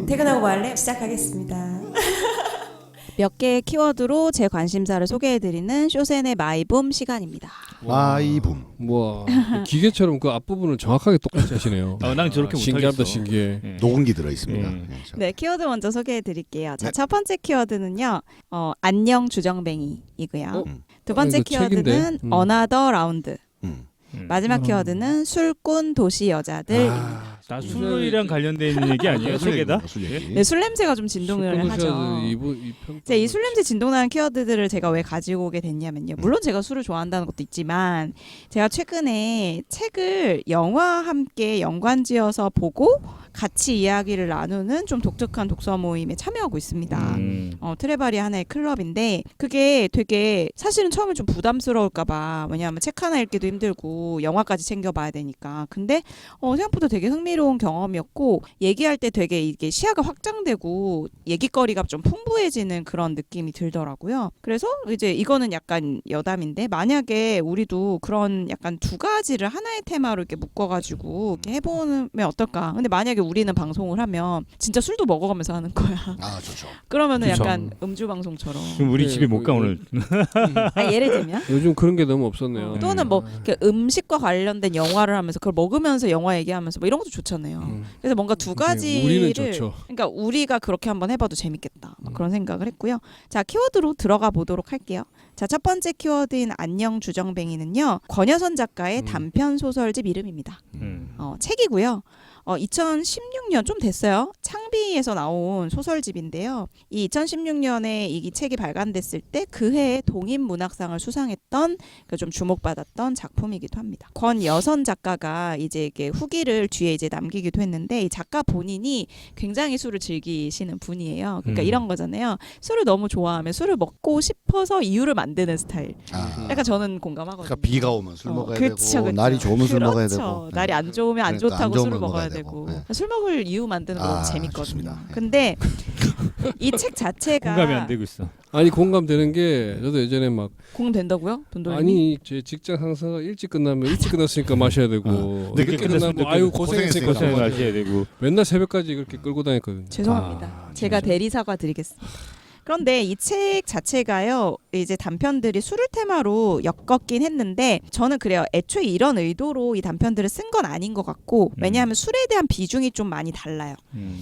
퇴근하고 뭐 할래? 시작하겠습니다. 몇 개의 키워드로 제 관심사를 소개해드리는 쇼센의 마이붐 시간입니다. 마이붐. 뭐 기계처럼 그 앞부분을 정확하게 똑같이 하시네요. 난 저렇게 신기하다 못하겠어. 신기해. 네. 녹음기 들어있습니다. 네, 키워드 먼저 소개해드릴게요. 자, 네. 첫 번째 키워드는요. 안녕 주정뱅이이고요. 두 번째 이거 키워드는 책인데? 어나더 라운드. 음. 마지막 키워드는 술꾼 도시 여자들. 나 술이랑 관련된 있는 얘기 아니에요? 소개다? 술 얘기. 네, 술 냄새가 좀 진동을 하죠. 이 술 냄새 진동나는 키워드들을 제가 왜 가지고 오게 됐냐면요. 물론 제가 술을 좋아한다는 것도 있지만 제가 최근에 책을 영화와 함께 연관지어서 보고 같이 이야기를 나누는 좀 독특한 독서 모임에 참여하고 있습니다. 트레바리 하나의 클럽인데 그게 되게 사실은 처음에 좀 부담스러울까 봐. 왜냐하면 책 하나 읽기도 힘들고 영화까지 챙겨봐야 되니까. 근데 생각보다 되게 흥미로운 경험이었고 얘기할 때 되게 이게 시야가 확장되고 얘기거리가 좀 풍부해지는 그런 느낌이 들더라고요. 그래서 이제 이거는 약간 여담인데 만약에 우리도 그런 약간 두 가지를 하나의 테마로 이렇게 묶어가지고 이렇게 해보면 어떨까. 근데 만약에 우리는 방송을 하면 진짜 술도 먹어가면서 하는 거야. 아 좋죠. 그러면은 그쵸. 약간 음주 방송처럼. 그럼 우리 네, 집에 못 가 오늘. 예를 들면 요즘 그런 게 너무 없었네요. 또는 뭐 이렇게 음식과 관련된 영화를 하면서 그걸 먹으면서 영화 얘기하면서 뭐 이런 것도 좋잖아요. 그래서 뭔가 두 가지를 우리는 좋죠. 그러니까 우리가 그렇게 한번 해봐도 재밌겠다. 막 그런 생각을 했고요. 자, 키워드로 들어가 보도록 할게요. 자, 첫 번째 키워드인 안녕 주정뱅이는요. 권여선 작가의 단편 소설집 이름입니다. 책이고요. 2016년 좀 됐어요. 창비에서 나온 소설집인데요. 이 2016년에 이 책이 발간됐을 때 그 해에 동인문학상을 수상했던 좀 주목받았던 작품이기도 합니다. 권여선 작가가 이제 이게 후기를 뒤에 이제 남기기도 했는데 이 작가 본인이 굉장히 술을 즐기시는 분이에요. 그러니까 이런 거잖아요. 술을 너무 좋아하면 술을 먹고 싶어서 이유를 만드는 스타일. 약간 저는 공감하거든요. 그러니까 비가 오면 술 먹어야 되고 그쵸. 날이 좋으면 술 먹어야 그렇죠. 되고 날이 안 좋으면 안 그러니까 좋다고 안 술을 좋으면 먹어야 먹어야 되고 되고. 술 먹을 이유 만드는 거 너무 재밌거든요. 좋습니다. 근데 이 책 자체가 공감이 안 되고 있어. 아니 공감되는 게 저도 예전에 막 공된다고요? 돈돌님? 아니 제 직장 상사가 일찍 끝나면 일찍 끝났으니까 마셔야 되고 늦게 늦게 끝나면 아유 고생했으니까 고생했으니까 고생을 하셔야 되고. 맨날 새벽까지 그렇게 끌고 다녔거든요. 죄송합니다. 제가 대리 사과 드리겠습니다. 그런데 이 책 자체가요, 이제 단편들이 술을 테마로 엮었긴 했는데 저는 그래요. 애초에 이런 의도로 이 단편들을 쓴 건 아닌 것 같고 왜냐하면 술에 대한 비중이 좀 많이 달라요.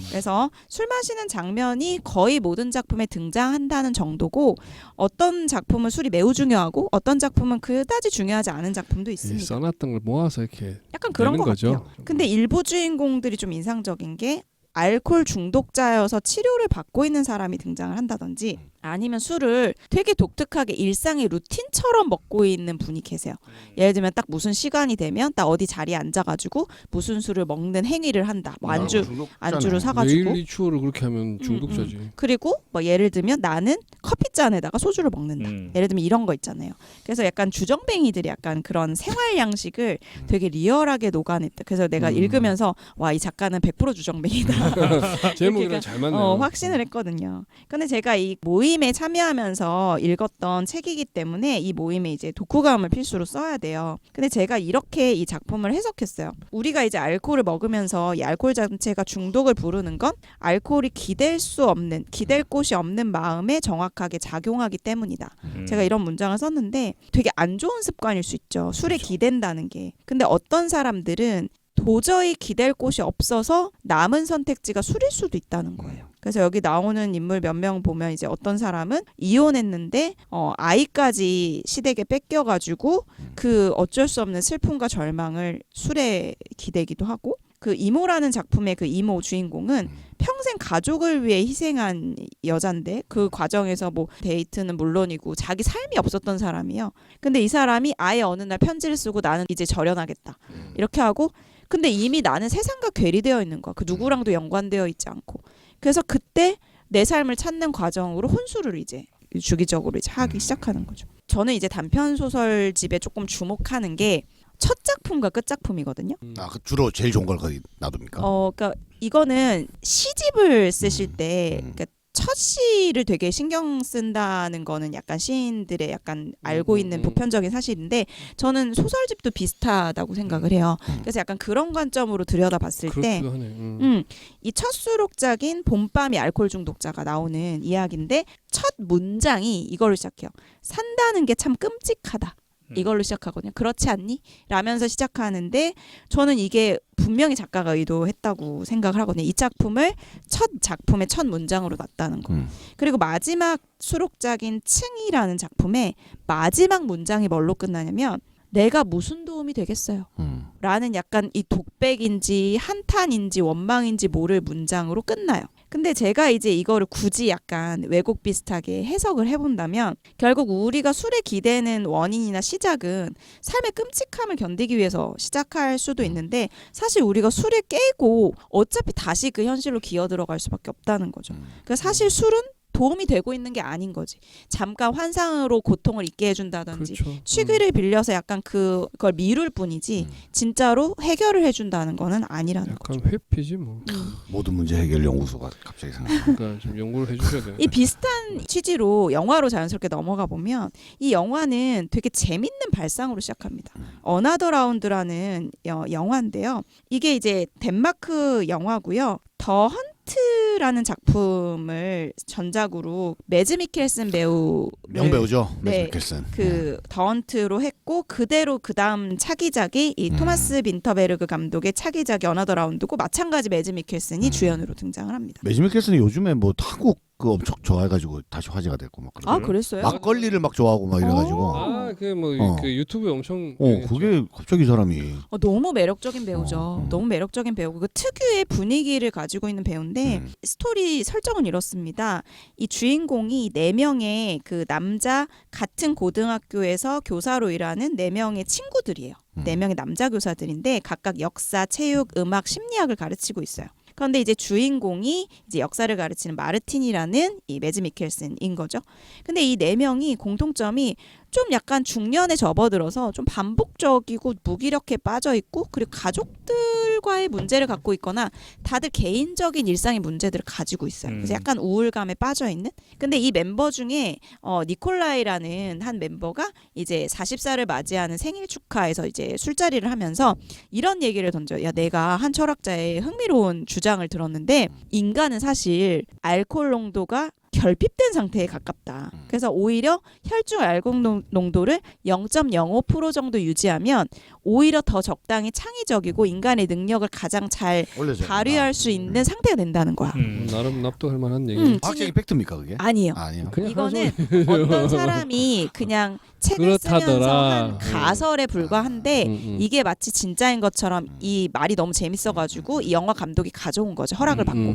그래서 술 마시는 장면이 거의 모든 작품에 등장한다는 정도고 어떤 작품은 술이 매우 중요하고 어떤 작품은 그다지 중요하지 않은 작품도 있습니다. 써놨던 걸 모아서 이렇게 약간 그런 내는 것 거죠. 같아요. 근데 일부 주인공들이 좀 인상적인 게 알코올 중독자여서 치료를 받고 있는 사람이 등장을 한다든지 아니면 술을 되게 독특하게 일상의 루틴처럼 먹고 있는 분이 계세요. 예를 들면 딱 무슨 시간이 되면 딱 어디 자리에 앉아가지고 무슨 술을 먹는 행위를 한다. 뭐 안주를 사가지고 매일 리추어를 그렇게 하면 중독자지. 그리고 뭐 예를 들면 나는 커피잔에다가 소주를 먹는다. 예를 들면 이런 거 있잖아요. 그래서 약간 주정뱅이들이 약간 그런 생활 양식을 되게 리얼하게 녹아냈다. 그래서 내가 읽으면서 와, 이 작가는 100% 주정뱅이다. 제목이랑 잘 맞네요. 확신을 했거든요. 근데 제가 이 모임에 참여하면서 읽었던 책이기 때문에 이 모임에 이제 독후감을 필수로 써야 돼요. 근데 제가 이렇게 이 작품을 해석했어요. 우리가 이제 알코올을 먹으면서 이 알코올 자체가 중독을 부르는 건 알코올이 기댈 곳이 없는 마음에 정확하게 작용하기 때문이다. 제가 이런 문장을 썼는데 되게 안 좋은 습관일 수 있죠. 술에 기댄다는 게. 근데 어떤 사람들은 도저히 기댈 곳이 없어서 남은 선택지가 술일 수도 있다는 거예요. 그래서 여기 나오는 인물 몇 명 보면 이제 어떤 사람은 이혼했는데 아이까지 시댁에 뺏겨가지고 그 어쩔 수 없는 슬픔과 절망을 술에 기대기도 하고 그 이모라는 작품의 그 이모 주인공은 평생 가족을 위해 희생한 여잔데 그 과정에서 뭐 데이트는 물론이고 자기 삶이 없었던 사람이에요. 근데 이 사람이 아예 어느 날 편지를 쓰고 나는 이제 절연하겠다 이렇게 하고 근데 이미 나는 세상과 괴리되어 있는 거야. 그 누구랑도 연관되어 있지 않고. 그래서 그때 내 삶을 찾는 과정으로 혼술을 이제 주기적으로 이제 하기 시작하는 거죠. 저는 이제 단편 소설집에 조금 주목하는 게 첫 작품과 끝 작품이거든요. 그 주로 제일 좋은 걸 거기 놔둡니까? 그러니까 이거는 시집을 쓰실 때 그러니까 첫 시를 되게 신경 쓴다는 거는 약간 시인들의 약간 알고 있는 보편적인 사실인데 저는 소설집도 비슷하다고 생각을 해요. 그래서 약간 그런 관점으로 들여다봤을 때 그렇기도 하네. 이 첫 수록작인 봄밤이 알코올 중독자가 나오는 이야기인데 첫 문장이 이걸로 시작해요. 산다는 게 참 끔찍하다. 이걸로 시작하거든요. 그렇지 않니? 라면서 시작하는데 저는 이게 분명히 작가가 의도했다고 생각을 하거든요. 이 작품을 첫 작품의 첫 문장으로 놨다는 거. 그리고 마지막 수록작인 층이라는 작품의 마지막 문장이 뭘로 끝나냐면 내가 무슨 도움이 되겠어요? 라는 약간 이 독백인지 한탄인지 원망인지 모를 문장으로 끝나요. 근데 제가 이제 이거를 굳이 약간 왜곡 비슷하게 해석을 해본다면 결국 우리가 술에 기대는 원인이나 시작은 삶의 끔찍함을 견디기 위해서 시작할 수도 있는데 사실 우리가 술에 깨고 어차피 다시 그 현실로 기어 들어갈 수밖에 없다는 거죠. 그러니까 사실 술은 도움이 되고 있는 게 아닌 거지. 잠깐 환상으로 고통을 잊게 해준다든지 그렇죠. 취기를 빌려서 약간 그걸 미룰 뿐이지 진짜로 해결을 해준다는 거는 아니라는 약간 거죠. 회피지 뭐. 모든 문제 해결 연구소가 갑자기 생각. 그러니까 좀 연구를 해주셔야 돼. 이 비슷한 취지로 영화로 자연스럽게 넘어가 보면 이 영화는 되게 재밌는 발상으로 시작합니다. 어나더 라운드라는 영화인데요. 이게 이제 덴마크 영화고요. 더 헌트라는 작품을 전작으로 매즈 미켈슨 배우 명배우죠. 네, 매즈 미켈슨. 그 더 헌트로 했고 그대로 그 다음 차기작이 이 토마스 빈터베르그 감독의 차기작 어나더 라운드고 마찬가지 매즈 미켈슨이 주연으로 등장을 합니다. 매즈 미켈슨이 요즘에 뭐 한국 그 엄청 좋아해가지고 다시 화제가 됐고 막 그런. 아 그랬어요? 막걸리를 막 좋아하고 막 이래가지고. 그 뭐 그 유튜브에 엄청. 그게 갑자기 이 사람이. 너무 매력적인 배우죠. 너무 매력적인 배우고 그 특유의 분위기를 가지고 있는 배우인데 스토리 설정은 이렇습니다. 이 주인공이 4명의 그 남자 같은 고등학교에서 교사로 일하는 4명의 친구들이에요. 4명의 남자 교사들인데 각각 역사, 체육, 음악, 심리학을 가르치고 있어요. 그런데 이제 주인공이 이제 역사를 가르치는 마르틴이라는 이 매즈 미켈슨인 거죠. 근데 이 4명이 공통점이 좀 약간 중년에 접어들어서 좀 반복적이고 무기력해 빠져 있고 그리고 가족들과의 문제를 갖고 있거나 다들 개인적인 일상의 문제들을 가지고 있어요. 그래서 약간 우울감에 빠져 있는. 근데 이 멤버 중에 니콜라이라는 한 멤버가 이제 40살을 맞이하는 생일 축하에서 이제 술자리를 하면서 이런 얘기를 던져요. 야, 내가 한 철학자의 흥미로운 주장을 들었는데 인간은 사실 알코올 농도가 결핍된 상태에 가깝다. 그래서 오히려 혈중 알코올 농도를 0.05% 정도 유지하면 오히려 더 적당히 창의적이고 인간의 능력을 가장 잘 발휘할 수 있는 상태가 된다는 거야. 나름 납득할 만한 얘기. 과학적인 팩트입니까 그게? 아니에요. 아니요. 이거는 어떤 사람이 그냥 책을 쓰면서 그렇다더라. 한 가설에 불과한데 이게 마치 진짜인 것처럼 이 말이 너무 재밌어가지고 이 영화 감독이 가져온 거죠. 허락을 받고.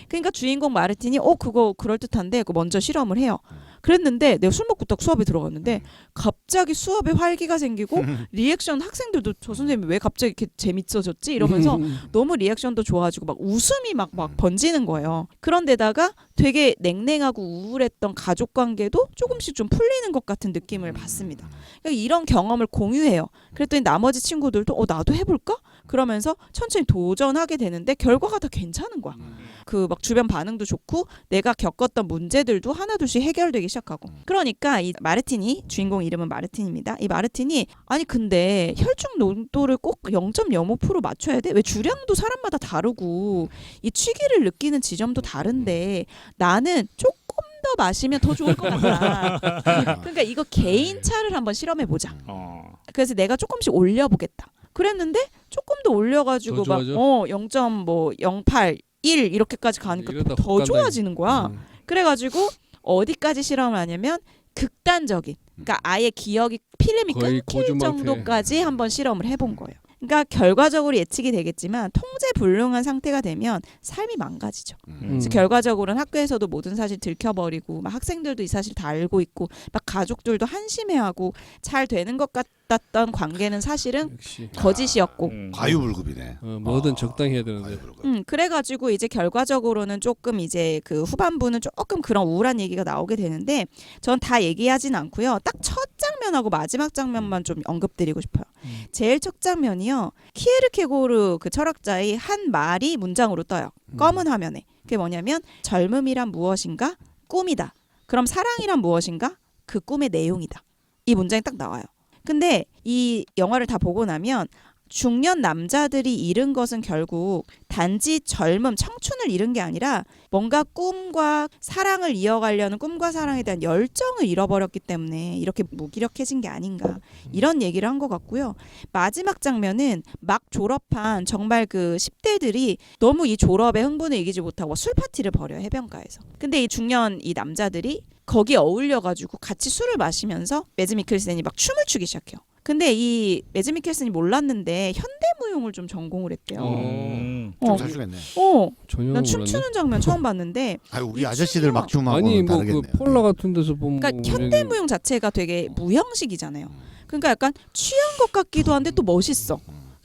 그러니까 주인공 마르틴이 그거 그럴듯한데 그거 먼저 실험을 해요. 그랬는데 내가 술 먹고 딱 수업에 들어갔는데 갑자기 수업에 활기가 생기고 리액션 학생들도 저 선생님이 왜 갑자기 이렇게 재밌어졌지? 이러면서 너무 리액션도 좋아지고 막 웃음이 막 번지는 거예요. 그런데다가 되게 냉랭하고 우울했던 가족 관계도 조금씩 좀 풀리는 것 같은 느낌을 받습니다. 그러니까 이런 경험을 공유해요. 그랬더니 나머지 친구들도 나도 해볼까? 그러면서 천천히 도전하게 되는데 결과가 다 괜찮은 거야. 그 막 주변 반응도 좋고 내가 겪었던 문제들도 하나둘씩 해결되기 시작하고. 그러니까 이 마르틴이 주인공 이름은 마르틴입니다. 이 마르틴이 아니 근데 혈중 농도를 꼭 0.05% 맞춰야 돼? 왜 주량도 사람마다 다르고 이 취기를 느끼는 지점도 다른데 나는 조금 더 마시면 더 좋을 것 같다. 그러니까 이거 개인차를 한번 실험해 보자. 그래서 내가 조금씩 올려보겠다. 그랬는데 조금 더 올려가지고 막 0.08 1 이렇게까지 가니까 더 좋아지는 거야. 그래가지고 어디까지 실험을 하냐면 극단적인, 그러니까 아예 기억이 필름이 끊길 정도까지 한번 실험을 해본 거예요. 그러니까 결과적으로 예측이 되겠지만 통제불능한 상태가 되면 삶이 망가지죠. 그래서 결과적으로는 학교에서도 모든 사실 들켜버리고 막 학생들도 이 사실 다 알고 있고 막 가족들도 한심해하고 잘 되는 것 같았던 관계는 사실은 거짓이었고 과유불급이네. 뭐든 적당히 해야 되는데. 그래가지고 이제 결과적으로는 조금 이제 그 후반부는 조금 그런 우울한 얘기가 나오게 되는데 전 다 얘기하진 않고요. 딱 첫 장면하고 마지막 장면만 좀 언급드리고 싶어요. 제일 첫 장면이요. 키에르케고르 그 철학자의 한 말이 문장으로 떠요. 검은 화면에. 그게 뭐냐면 젊음이란 무엇인가? 꿈이다. 그럼 사랑이란 무엇인가? 그 꿈의 내용이다. 이 문장이 딱 나와요. 근데 이 영화를 다 보고 나면 중년 남자들이 잃은 것은 결국 단지 젊음, 청춘을 잃은 게 아니라 뭔가 꿈과 사랑을 이어가려는 꿈과 사랑에 대한 열정을 잃어버렸기 때문에 이렇게 무기력해진 게 아닌가 이런 얘기를 한 것 같고요. 마지막 장면은 막 졸업한 정말 그 10대들이 너무 이 졸업에 흥분을 이기지 못하고 술 파티를 벌여요, 해변가에서. 근데 이 중년 이 남자들이 거기에 어울려가지고 같이 술을 마시면서 매즈 미켈센이 막 춤을 추기 시작해요. 근데 이 매즈 미켈슨이 몰랐는데 현대무용을 좀 전공을 했대요. 좀 사주겠네. 전혀 난 몰랐네. 춤추는 장면 처음 봤는데 아 우리 아저씨들 막 춤하고 아니 뭐 다르겠네. 그 폴라 같은 데서 보면 그러니까 뭐 현대무용 자체가 되게 무형식이잖아요. 그러니까 약간 취한 것 같기도 한데 또 멋있어.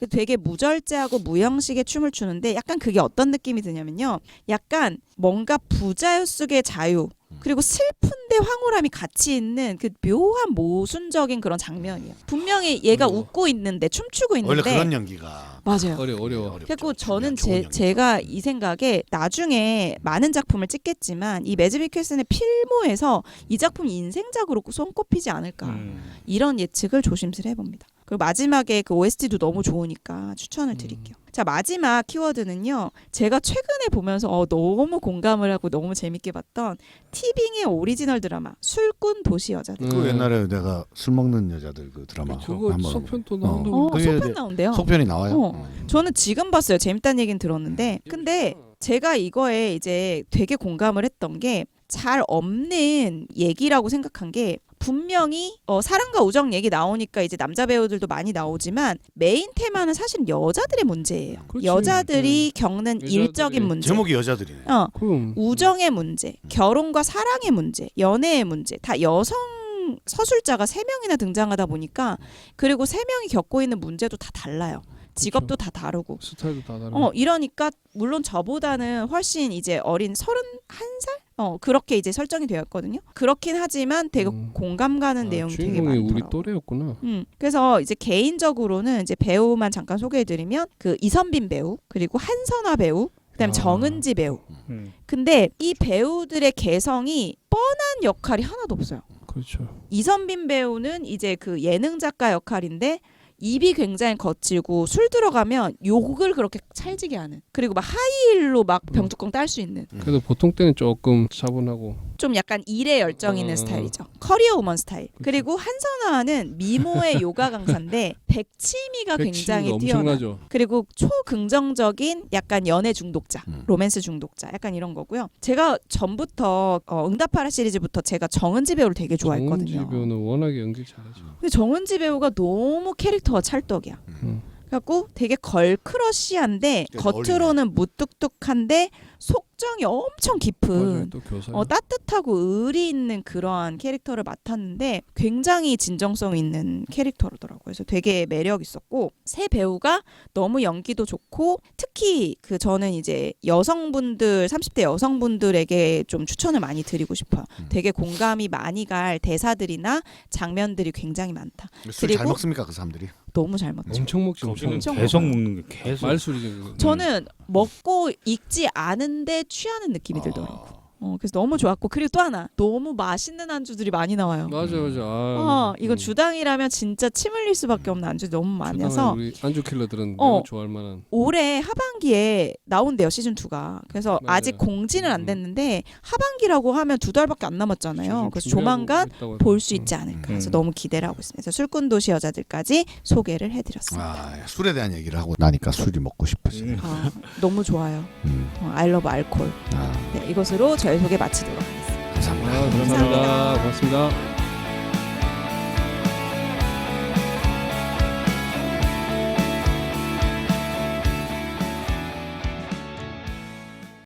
되게 무절제하고 무형식의 춤을 추는데 약간 그게 어떤 느낌이 드냐면요. 약간 뭔가 부자유 속의 자유 그리고 슬픈데 황홀함이 같이 있는 그 묘한 모순적인 그런 장면이에요. 분명히 얘가 웃고 있는데 춤추고 있는데 원래 그런 연기가 맞아요. 어려워. 그래서 저는 좋은 연기죠. 제가 이 생각에 나중에 많은 작품을 찍겠지만 이 매즈 미켈슨의 필모에서 이 작품이 인생작으로 손꼽히지 않을까 이런 예측을 조심스레 해봅니다. 그리고 마지막에 그 OST도 너무 좋으니까 추천을 드릴게요. 자, 마지막 키워드는요. 제가 최근에 보면서 너무 공감을 하고 너무 재밌게 봤던 티빙의 오리지널 드라마 술꾼 도시 여자들. 그 옛날에 내가 술 먹는 여자들 그 드라마 그거 한번 속편도 나온다고. 그게 속편 이제 나온대요. 속편이 나와요. 어. 저는 지금 봤어요. 재밌다는 얘기는 들었는데 근데 제가 이거에 이제 되게 공감을 했던 게 잘 없는 얘기라고 생각한 게 분명히 사랑과 우정 얘기 나오니까 이제 남자 배우들도 많이 나오지만 메인 테마는 사실 여자들의 문제예요. 그렇지. 여자들이 겪는 여자들의 일적인 문제. 제목이 여자들이네. 그럼 우정의 문제, 결혼과 사랑의 문제, 연애의 문제 다 여성 서술자가 3명이나 등장하다 보니까 그리고 3명이 겪고 있는 문제도 다 달라요. 직업도 다 다르고. 스타일도 다 다르고. 이러니까 물론 저보다는 훨씬 이제 어린 31살? 그렇게 이제 설정이 되었거든요. 그렇긴 하지만 되게 공감 가는 내용이 되게 주인공이 많더라고요. 우리 또래였구나. 그래서 이제 개인적으로는 이제 배우만 잠깐 소개해드리면 그 이선빈 배우 그리고 한선화 배우 그다음 정은지 배우. 근데 이 배우들의 개성이 뻔한 역할이 하나도 없어요. 그렇죠. 이선빈 배우는 이제 그 예능 작가 역할인데 입이 굉장히 거칠고 술 들어가면 욕을 그렇게 찰지게 하는 그리고 막 하이힐로 막 병뚜껑 딸 수 있는 그래도 보통 때는 조금 차분하고 좀 약간 일에 열정 있는 스타일이죠. 커리어 우먼 스타일. 그리고 한선화는 미모의 요가 강사인데 백치미가 굉장히 뛰어나. 엄청나죠. 그리고 초긍정적인 약간 연애 중독자, 로맨스 중독자 약간 이런 거고요. 제가 전부터 응답하라 시리즈부터 제가 정은지 배우를 되게 좋아했거든요. 정은지 배우는 워낙에 연기 잘하죠. 근데 정은지 배우가 너무 캐릭터가 찰떡이야. 그래갖고 되게 걸크러쉬한데 겉으로는 무뚝뚝한데 속정이 엄청 깊은 맞아요. 또 교사. 따뜻하고 의리 있는 그러한 캐릭터를 맡았는데 굉장히 진정성 있는 캐릭터더라고요. 그래서 되게 매력 있었고 새 배우가 너무 연기도 좋고 특히 그 저는 이제 여성분들 30대 여성분들에게 좀 추천을 많이 드리고 싶어요. 되게 공감이 많이 갈 대사들이나 장면들이 굉장히 많다. 술 잘 그리고 먹습니까 그 사람들이? 너무 잘 먹죠. 엄청 먹지. 거기는 엄청 계속 먹어요. 먹는 게 계속 말술이죠. 그거. 저는 먹고 익지 않은데 취하는 느낌이 들더라고. 그래서 너무 좋았고 그리고 또 하나 너무 맛있는 안주들이 많이 나와요. 맞아. 이거 주당이라면 진짜 침 흘릴 수밖에 없는 안주 너무 많아서 우리 안주 킬러들은 매우 좋아할 만한. 올해 하반기에 나온대요 시즌 2가. 그래서 맞아요. 아직 공지는 안 됐는데 하반기라고 하면 2달밖에 안 남았잖아요. 그래서 조만간 볼 수 있지 않을까. 그래서 너무 기대를 하고 있습니다. 그래서 술꾼 도시 여자들까지 소개를 해드렸습니다. 술에 대한 얘기를 하고 나니까 술이 먹고 싶어지네. 너무 좋아요. I love 알콜. 네, 이것으로 저희 소개 마치도록 하겠습니다. 감사합니다. 감사합니다. 고맙습니다.